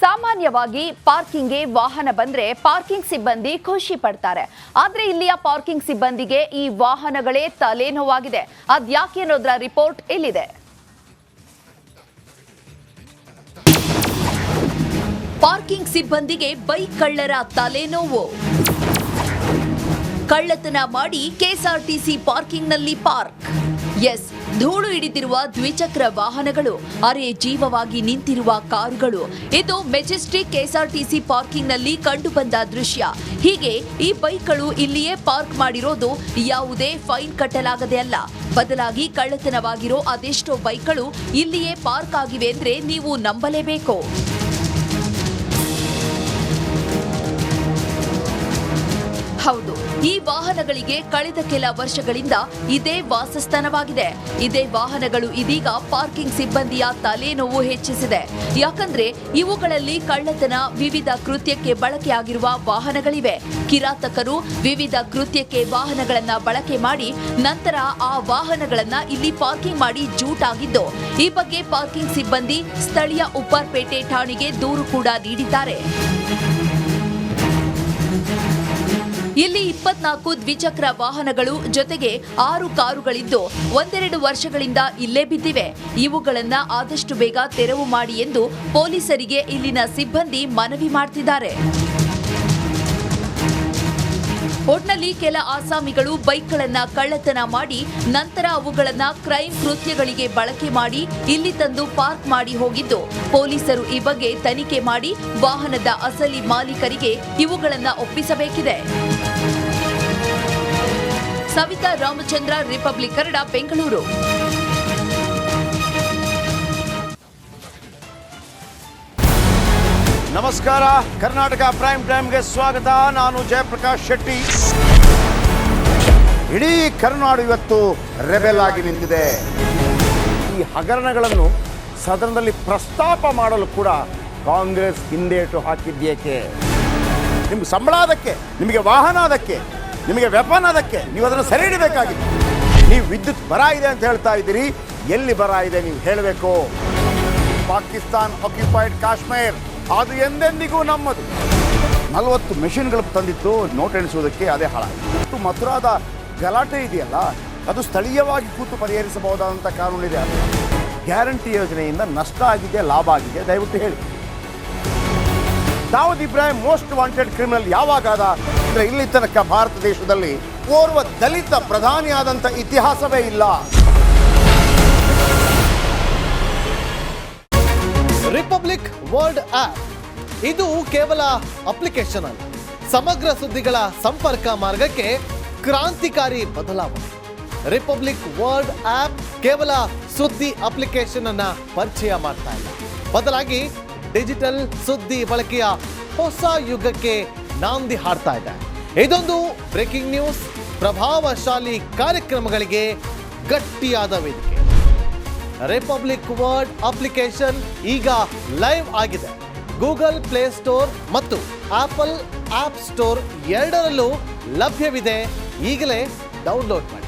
ಸಾಮಾನ್ಯವಾಗಿ ಪಾರ್ಕಿಂಗ್ಗೆ ವಾಹನ ಬಂದ್ರೆ ಪಾರ್ಕಿಂಗ್ ಸಿಬ್ಬಂದಿ ಖುಷಿ ಪಡ್ತಾರೆ. ಆದ್ರೆ ಇಲ್ಲಿಯ ಪಾರ್ಕಿಂಗ್ ಸಿಬ್ಬಂದಿಗೆ ಈ ವಾಹನಗಳೇ ತಲೆನೋವಾಗಿದೆ. ಅದ್ಯಾಕೆ ಅನ್ನೋದ್ರ ರಿಪೋರ್ಟ್ ಇಲ್ಲಿದೆ. ಪಾರ್ಕಿಂಗ್ ಸಿಬ್ಬಂದಿಗೆ ಬೈಕ್ ಕಳ್ಳರ ತಲೆನೋವು. ಕಳ್ಳತನ ಮಾಡಿ ಕೆಎಸ್ಆರ್ಟಿಸಿ ಪಾರ್ಕಿಂಗ್ನಲ್ಲಿ ಪಾರ್ಕ್. ಎಸ್, ಧೂಳು ಹಿಡಿದಿರುವ ದ್ವಿಚಕ್ರ ವಾಹನಗಳು, ಅರೆ ಜೀವವಾಗಿ ನಿಂತಿರುವ ಕಾರುಗಳು. ಇದು ಮೆಜೆಸ್ಟಿಕ್ ಕೆಎಸ್ಆರ್ಟಿಸಿ ಪಾರ್ಕಿಂಗ್ನಲ್ಲಿ ಕಂಡುಬಂದ ದೃಶ್ಯ. ಹೀಗೆ ಈ ಬೈಕ್ಗಳು ಇಲ್ಲಿಯೇ ಪಾರ್ಕ್ ಮಾಡಿರೋದು ಯಾವುದೇ ಫೈನ್ ಕಟ್ಟಲಾಗದೆ ಅಲ್ಲ, ಬದಲಾಗಿ ಕಳ್ಳತನವಾಗಿರೋ ಅದೆಷ್ಟೋ ಬೈಕ್ಗಳು ಇಲ್ಲಿಯೇ ಪಾರ್ಕ್ ಆಗಿವೆ ಅಂದ್ರೆ ನೀವು ನಂಬಲೇಬೇಕು. ಹೌದು, ಈ ವಾಹನಗಳಿಗೆ ಕಳೆದ ಕೆಲ ವರ್ಷಗಳಿಂದ ಇದೇ ವಾಸಸ್ಥಾನವಾಗಿದೆ. ಇದೇ ವಾಹನಗಳು ಇದೀಗ ಪಾರ್ಕಿಂಗ್ ಸಿಬ್ಬಂದಿಯ ತಲೆನೋವು ಹೆಚ್ಚಿಸಿದೆ. ಯಾಕಂದ್ರೆ ಇವುಗಳಲ್ಲಿ ಕಳ್ಳತನ, ವಿವಿಧ ಕೃತ್ಯಕ್ಕೆ ಬಳಕೆಯಾಗಿರುವ ವಾಹನಗಳಿವೆ. ಕಿರಾತಕರು ವಿವಿಧ ಕೃತ್ಯಕ್ಕೆ ವಾಹನಗಳನ್ನ ಬಳಕೆ ಮಾಡಿ ನಂತರ ಆ ವಾಹನಗಳನ್ನ ಇಲ್ಲಿ ಪಾರ್ಕಿಂಗ್ ಮಾಡಿ ಜೂಟಾಗಿದ್ದು, ಈ ಬಗ್ಗೆ ಪಾರ್ಕಿಂಗ್ ಸಿಬ್ಬಂದಿ ಸ್ಥಳೀಯ ಉಪ್ಪಾರ್ಪೇಟೆ ಠಾಣೆಗೆ ದೂರು ಕೂಡ ನೀಡಿದ್ದಾರೆ. ಇಲ್ಲಿ 24 ದ್ವಿಚಕ್ರ ವಾಹನಗಳು ಜೊತೆಗೆ 6 ಕಾರುಗಳಿದ್ದು ಒಂದೆರಡು ವರ್ಷಗಳಿಂದ ಇಲ್ಲೇ ಬಿದ್ದಿವೆ. ಇವುಗಳನ್ನ ಆದಷ್ಟು ಬೇಗ ತೆರವು ಮಾಡಿ ಎಂದು ಪೊಲೀಸರಿಗೆ ಇಲ್ಲಿನ ಸಿಬ್ಬಂದಿ ಮನವಿ ಮಾಡ್ತಿದ್ದಾರೆ. ಒಟ್ನಲ್ಲಿ ಕೆಲ ಆಸಾಮಿಗಳು ಬೈಕ್ಗಳನ್ನ ಕಳ್ಳತನ ಮಾಡಿ ನಂತರ ಅವುಗಳನ್ನ ಕ್ರೈಮ್ ಕೃತ್ಯಗಳಿಗೆ ಬಳಕೆ ಮಾಡಿ ಇಲ್ಲಿ ತಂದು ಪಾರ್ಕ್ ಮಾಡಿ ಹೋಗಿದ್ದು, ಪೊಲೀಸರು ಈ ಬಗ್ಗೆ ತನಿಖೆ ಮಾಡಿ ವಾಹನದ ಅಸಲಿ ಮಾಲೀಕರಿಗೆ ಇವುಗಳನ್ನ ಒಪ್ಪಿಸಬೇಕಿದೆ. ಸವಿತಾ ರಾಮಚಂದ್ರ, ರಿಪಬ್ಲಿಕ್ ಕನ್ನಡ, ಬೆಂಗಳೂರು. ನಮಸ್ಕಾರ, ಕರ್ನಾಟಕ ಪ್ರೈಮ್ ಟೈಮ್ಗೆ ಸ್ವಾಗತ. ನಾನು ಜಯಪ್ರಕಾಶ್ ಶೆಟ್ಟಿ. ಇಡೀ ಕರ್ನಾಡು ಇವತ್ತು ರೆಬೆಲ್ ಆಗಿ ನಿಂತಿದೆ. ಈ ಹಗರಣಗಳನ್ನು ಸದನದಲ್ಲಿ ಪ್ರಸ್ತಾಪ ಮಾಡಲು ಕೂಡ ಕಾಂಗ್ರೆಸ್ ಹಿಂದೇಟು ಹಾಕಿದ್ದೇಕೆ? ನಿಮ್ಗೆ ಸಂಬಳ ಅದಕ್ಕೆ, ನಿಮಗೆ ವಾಹನ ಅದಕ್ಕೆ, ನಿಮಗೆ ವೆಪನ್ ಅದಕ್ಕೆ, ನೀವು ಅದನ್ನು ಸೆರೆ ಹಿಡಿಬೇಕಾಗಿತ್ತು. ನೀವು ವಿದ್ಯುತ್ ಬರ ಇದೆ ಅಂತ ಹೇಳ್ತಾ ಇದ್ದೀರಿ, ಎಲ್ಲಿ ಬರ ಇದೆ ನೀವು ಹೇಳಬೇಕು. ಪಾಕಿಸ್ತಾನ್ ಆಕ್ಯುಪೈಡ್ ಕಾಶ್ಮೀರ್ ಅದು ಎಂದೆಂದಿಗೂ ನಮ್ಮದು. 40 ಮೆಷಿನ್ಗಳು ತಂದಿತ್ತು ನೋಟ್ ಎಣಿಸುವುದಕ್ಕೆ, ಅದೇ ಹಾಳಾಯಿತು. ಮಥುರಾದ ಗಲಾಟೆ ಇದೆಯಲ್ಲ, ಅದು ಸ್ಥಳೀಯವಾಗಿ ಕೂತು ಪರಿಹರಿಸಬಹುದಾದಂಥ ಕಾನೂನಿದೆ. ಗ್ಯಾರಂಟಿ ಯೋಜನೆಯಿಂದ ನಷ್ಟ ಆಗಿದೆ, ಲಾಭ ಆಗಿದೆ, ದಯವಿಟ್ಟು ಹೇಳಿ. Dawood Ibrahim most wanted criminal ಯಾವಾಗಾದ ಅಂದರೆ ಇಲ್ಲಿ ತನಕ ಭಾರತ ದೇಶದಲ್ಲಿ ಓರ್ವ ದಲಿತ ಪ್ರಧಾನಿಯಾದಂಥ ಇತಿಹಾಸವೇ ಇಲ್ಲ. ರಿಪಬ್ಲಿಕ್ ವರ್ಲ್ಡ್ ಆಪ್ ಇದು ಕೇವಲ ಅಪ್ಲಿಕೇಶನ್ ಅಲ್ಲ, ಸಮಗ್ರ ಸುದ್ದಿಗಳ ಸಂಪರ್ಕ ಮಾರ್ಗಕ್ಕೆ ಕ್ರಾಂತಿಕಾರಿ ಬದಲಾವಣೆ. ರಿಪಬ್ಲಿಕ್ ವರ್ಲ್ಡ್ ಆಪ್ ಕೇವಲ ಸುದ್ದಿ ಅಪ್ಲಿಕೇಶನ್ ಅನ್ನ ಪರಿಚಯ ಮಾಡ್ತಾ ಇಲ್ಲ, ಬದಲಾಗಿ ಡಿಜಿಟಲ್ ಸುದ್ದಿ ಬಳಕೆಯ ಹೊಸ ಯುಗಕ್ಕೆ ನಾಂದಿ ಹಾಡ್ತಾ ಇದೆ. ಇದೊಂದು ಬ್ರೇಕಿಂಗ್ ನ್ಯೂಸ್, ಪ್ರಭಾವಶಾಲಿ ಕಾರ್ಯಕ್ರಮಗಳಿಗೆ ಗಟ್ಟಿಯಾದ ವೇದಿಕೆ. ರಿಪಬ್ಲಿಕ್ ವರ್ಲ್ಡ್ ಅಪ್ಲಿಕೇಶನ್ ಈಗ ಲೈವ್ ಆಗಿದೆ. ಗೂಗಲ್ ಪ್ಲೇ ಸ್ಟೋರ್ ಮತ್ತು ಆಪಲ್ ಆಪ್ ಸ್ಟೋರ್ ಎರಡರಲ್ಲೂ ಲಭ್ಯವಿದೆ. ಈಗಲೇ ಡೌನ್ಲೋಡ್ ಮಾಡಿ.